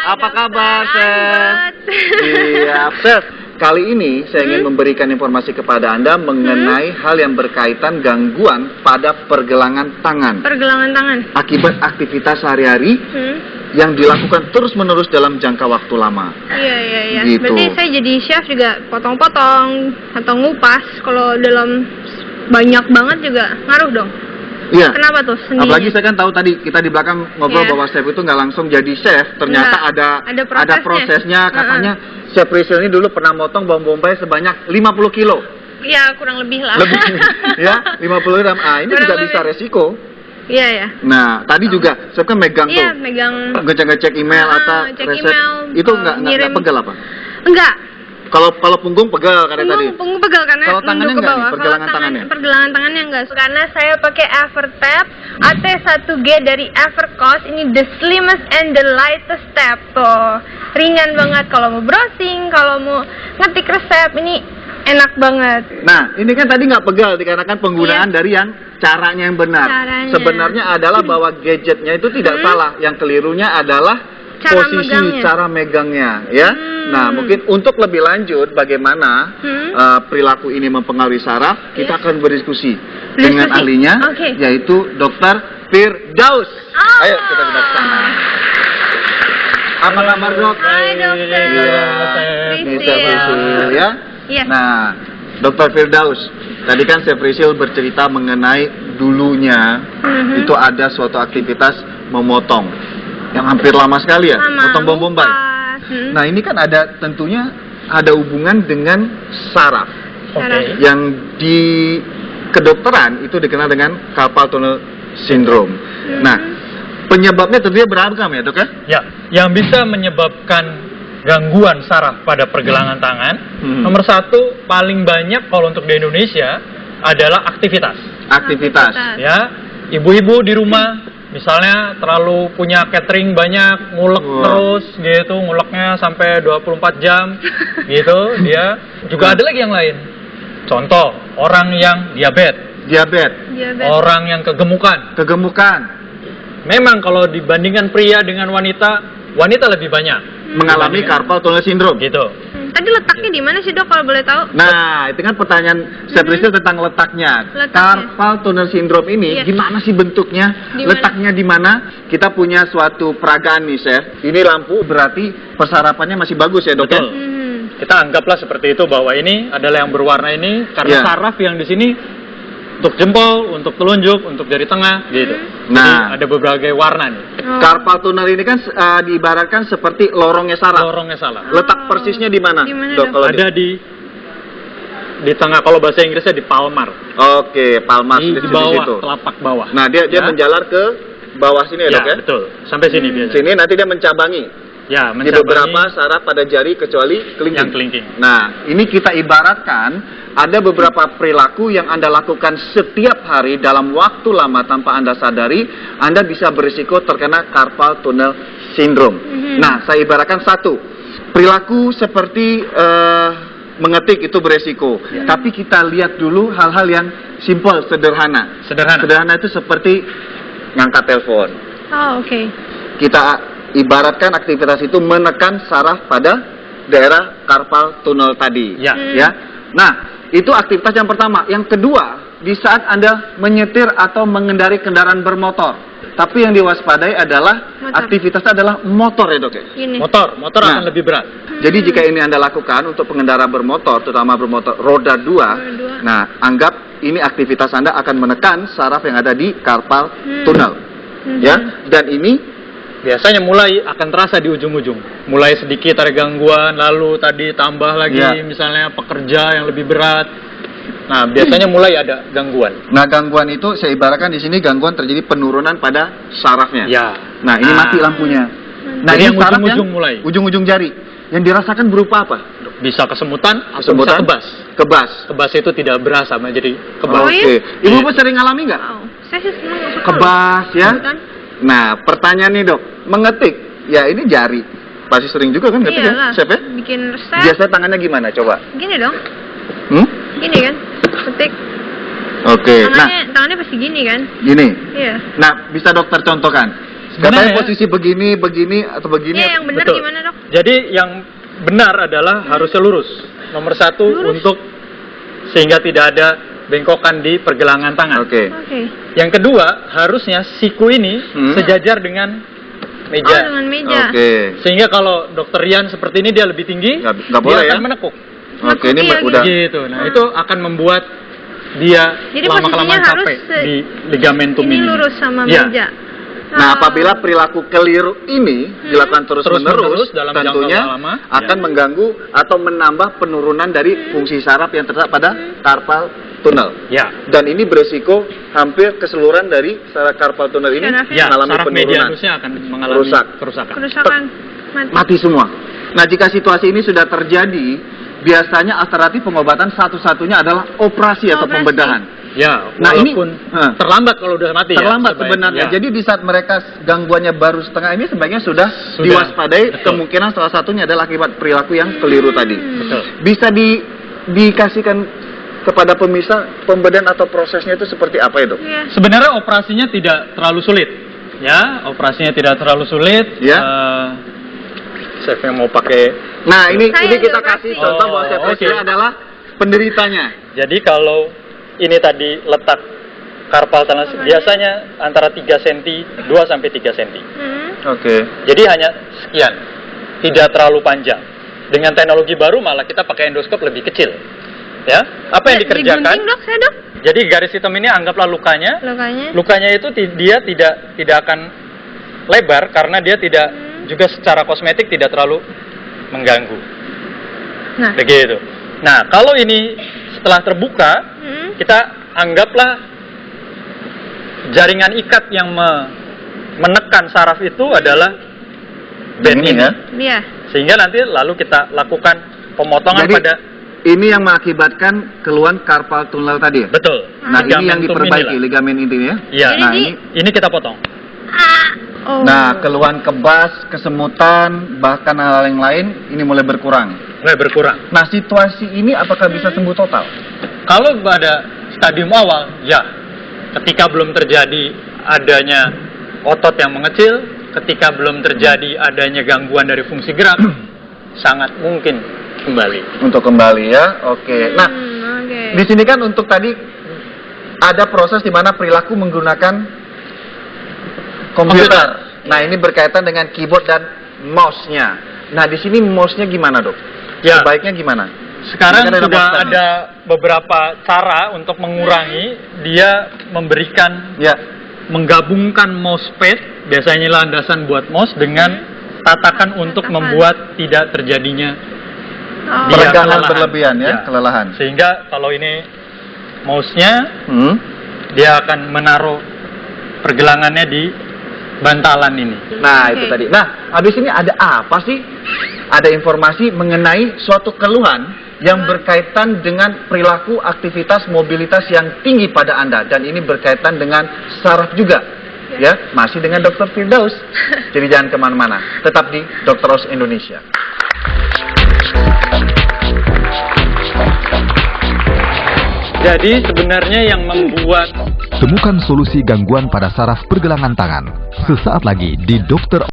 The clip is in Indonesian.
Apa kabar, Chef? Good. Iya, Chef. Kali ini saya ingin memberikan informasi kepada Anda mengenai hal yang berkaitan gangguan pada pergelangan tangan. Pergelangan tangan. Akibat aktivitas sehari-hari yang dilakukan terus-menerus dalam jangka waktu lama. Iya. Gitu. Berarti saya jadi chef juga potong-potong atau ngupas. Kalau dalam banyak banget juga ngaruh dong. Iya. Kenapa tuh seninya? Apalagi saya kan tahu tadi kita di belakang ngobrol bahwa chef itu nggak langsung jadi chef. Ternyata ada prosesnya. Katanya Chef Rizal ini dulu pernah motong bawang bombay sebanyak 50 kilo. Iya, kurang lebih lah. Lebih, ya, 50 gram. Ini kurang juga lebih. Bisa resiko. Iya. Nah, tadi juga chef kan megang tuh. Iya, megang. Ngecek email atau resep. Email, itu nggak pegal apa? Enggak. Kalau punggung pegal karena tadi. Punggung pegal karena kalau tangannya enggak nih, pergelangan tangannya. Pergelangan tangannya enggak. Karena saya pakai Evertap AT1G dari Evercost. Ini the slimmest and the lightest tab tuh. Ringan banget kalau mau browsing, kalau mau ngetik resep, ini enak banget. Nah, ini kan tadi nggak pegal dikarenakan penggunaan dari yang caranya yang benar. Sebenarnya adalah bahwa gadgetnya itu tidak salah, yang kelirunya adalah cara megangnya, ya. Nah, mungkin untuk lebih lanjut bagaimana perilaku ini mempengaruhi saraf, kita akan berdiskusi dengan ahlinya, yaitu Dr. Firdaus. Ayo kita pindah ke sana. Apa kabar, Dok? Hai, Dokter. Ya. Nah, Dr. Firdaus, tadi kan Chef Rizal bercerita mengenai dulunya itu ada suatu aktivitas memotong yang hampir lama sekali ya, potong bawang bombay. Nah, ini kan tentunya ada hubungan dengan saraf. Yang di kedokteran itu dikenal dengan carpal tunnel syndrome. Nah, penyebabnya tentunya beragam ya, Dok ya? Ya, yang bisa menyebabkan gangguan saraf pada pergelangan tangan, nomor satu paling banyak kalau untuk di Indonesia adalah aktivitas. Ya, ibu-ibu di rumah misalnya terlalu punya catering banyak, ngulek terus gitu, nguleknya sampai 24 jam gitu, dia juga ada lagi yang lain. Contoh, orang yang diabetes. Orang yang kegemukan. Memang kalau dibandingkan pria dengan wanita lebih banyak mengalami carpal tunnel syndrome gitu. Tadi letaknya di mana sih, Dok, kalau boleh tahu? Nah, itu kan pertanyaan Chef Rizal tentang letaknya. Carpal tunnel syndrome ini gimana sih bentuknya? Letaknya di mana? Kita punya suatu peragaan nih, Chef. Ini lampu berarti persarapannya masih bagus ya, Dok? Betul. Kita anggaplah seperti itu, bahwa ini adalah yang berwarna ini karena saraf yang di sini untuk jempol, untuk telunjuk, untuk jari tengah gitu. Nah, jadi ada berbagai warna nih. Carpal tunnel ini kan diibaratkan seperti lorongnya saraf. Letak persisnya di mana? Dok, kalau ada di tengah, kalau bahasa Inggrisnya di palmar. Oke, palmar di bawah, situ. Telapak bawah. Nah, dia menjalar ke bawah sini ya, Dok ya? Betul. Sampai sini biasanya. Sini nanti dia mencabangi. Ya, di beberapa saraf pada jari kecuali kelingking. Yang kelingking. Nah, ini kita ibaratkan ada beberapa perilaku yang Anda lakukan setiap hari dalam waktu lama tanpa Anda sadari, Anda bisa berisiko terkena carpal tunnel syndrome. Nah, saya ibaratkan satu, perilaku seperti mengetik itu beresiko. Tapi kita lihat dulu hal-hal yang simple, sederhana. Sederhana itu seperti ngangkat telepon. Kita ibaratkan aktivitas itu menekan saraf pada daerah carpal tunnel tadi. Ya. Nah, itu aktivitas yang pertama. Yang kedua, di saat Anda menyetir atau mengendari kendaraan bermotor. Tapi yang diwaspadai adalah aktivitasnya adalah motor ya, Dok ya? Motor akan lebih berat. Jadi jika ini Anda lakukan untuk pengendara bermotor, terutama bermotor roda 2, nah, anggap ini aktivitas Anda akan menekan saraf yang ada di carpal tunnel. Ya, dan ini biasanya mulai akan terasa di ujung-ujung. Mulai sedikit ada gangguan, lalu tadi tambah lagi misalnya pekerja yang lebih berat. Nah, biasanya mulai ada gangguan. Nah, gangguan itu saya ibaratkan di sini gangguan terjadi penurunan pada sarafnya. Nah, ini mati lampunya. Nah, ini yang ujung-ujung mulai. Ujung-ujung jari. Yang dirasakan berupa apa? Bisa kesemutan atau bisa kebas. Kebas itu tidak berasa, jadi kebas. Ibu sering ngalami nggak? Saya sih senang kebas ya. Nah, pertanyaan nih, Dok, mengetik, ya ini jari, pasti sering juga kan ngetik ya, Chef ya? Bikin resep. Biasanya tangannya gimana, coba? Gini dong. Gini kan, ketik. Tangannya pasti gini kan? Gini? Iya. Nah, bisa dokter contohkan, Katanya posisi begini atau begini. Iya, yang benar Betul. gimana, Dok? Jadi yang benar adalah harusnya lurus. Nomor 1 Lurus. untuk sehingga tidak ada bengkokan di pergelangan tangan. Oke. Oke. Yang kedua, harusnya siku ini sejajar dengan Oh, meja. dengan meja. Oke. Sehingga kalau Dokter Rian seperti ini dia lebih tinggi, Nggak dia boleh akan ya? menekuk. Oke, ini Iya, udah. Gitu. Nah, itu akan membuat dia Jadi lama-kelamaan posisinya harus capek di ligamentum ini ini. lurus sama Iya. meja. Nah, apabila perilaku keliru ini dilakukan terus-menerus, dalam tentunya jangka lama, akan mengganggu atau menambah penurunan dari fungsi saraf yang terdapat pada carpal tunnel. Ya. Dan ini beresiko hampir keseluruhan dari saraf carpal tunnel ini Saraf Ya, mengalami saraf penurunan. medianusnya akan mengalami kerusakan. Kerusakan mati. Mati semua. Nah, jika situasi ini sudah terjadi, biasanya alternatif pengobatan satu-satunya adalah operasi atau Operasi. pembedahan. Ya, Nah, ini- walaupun terlambat kalau udah mati Terlambat ya. sebenarnya. Ya. Jadi di saat mereka gangguannya baru setengah ini sebaiknya sudah diwaspadai. Betul. Kemungkinan salah satunya adalah akibat perilaku yang keliru tadi. Betul. Bisa dikasihkan kepada pemirsa pembedahan atau prosesnya itu seperti apa ya, Dok? Iya. Sebenarnya operasinya tidak terlalu sulit. Ya, operasinya tidak terlalu sulit. Ya. Chef yang mau pakai. Nah, ini Saya kita juga kasih kasih. contoh bahwa Oh, saya oke. adalah penderitanya. Jadi kalau ini tadi letak karpal tunnel biasanya antara 3 cm, 2 sampai 3 cm. Oke. Jadi hanya sekian. Tidak terlalu panjang. Dengan teknologi baru malah kita pakai endoskop lebih kecil. Ya. Apa yang dikerjakan? Digunting, Dok, saya, Dok. Jadi garis hitam ini anggaplah lukanya. Lukanya. Lukanya itu dia tidak akan lebar karena dia tidak juga secara kosmetik tidak terlalu mengganggu. Nah. Begitu. Nah, kalau ini setelah terbuka, kita anggaplah jaringan ikat yang menekan saraf itu adalah band Ini ini. ya. Iya. Sehingga nanti lalu kita lakukan pemotongan Jadi, pada ini yang mengakibatkan keluhan carpal tunnel tadi ya? betul. Nah, ini yang ligamentum diperbaiki, inilah. ligamen inti ya? Iya. Nah, Jadi, Ini kita potong. Oh. Nah, keluhan kebas, kesemutan, bahkan hal-hal yang lain ini mulai berkurang. Mulai berkurang. Nah, situasi ini apakah bisa sembuh total? Kalau pada stadium awal, ya. Ketika belum terjadi adanya otot yang mengecil, ketika belum terjadi adanya gangguan dari fungsi gerak, sangat mungkin kembali. Untuk kembali ya, oke. Nah, Oke. di sini kan untuk tadi ada proses di mana perilaku menggunakan komputer. Nah, ini berkaitan dengan keyboard dan mouse-nya. Nah, di sini mouse-nya gimana, Dok? Ya. Sebaiknya gimana? Sekarang Ini kan sudah mouse-nya. ada beberapa cara untuk mengurangi dia memberikan Ya. menggabungkan mousepad, biasanya landasan buat mouse dengan tatakan untuk Tatakan. membuat tidak terjadinya Oh. dia Peregangan kelelahan. berlebihan ya, kelelahan. Sehingga kalau ini mouse-nya dia akan menaruh pergelangannya di bantalan ini. Nah, Oke. itu tadi. Nah, habis ini ada apa sih? Ada informasi mengenai suatu keluhan yang berkaitan dengan perilaku aktivitas mobilitas yang tinggi pada Anda. Dan ini berkaitan dengan saraf juga. Ya, masih dengan Dr. Firdaus. Jadi jangan kemana-mana. Tetap di Dr. Oz Indonesia. Jadi sebenarnya yang membuat Temukan solusi gangguan pada saraf pergelangan tangan. Sesaat lagi di Dr.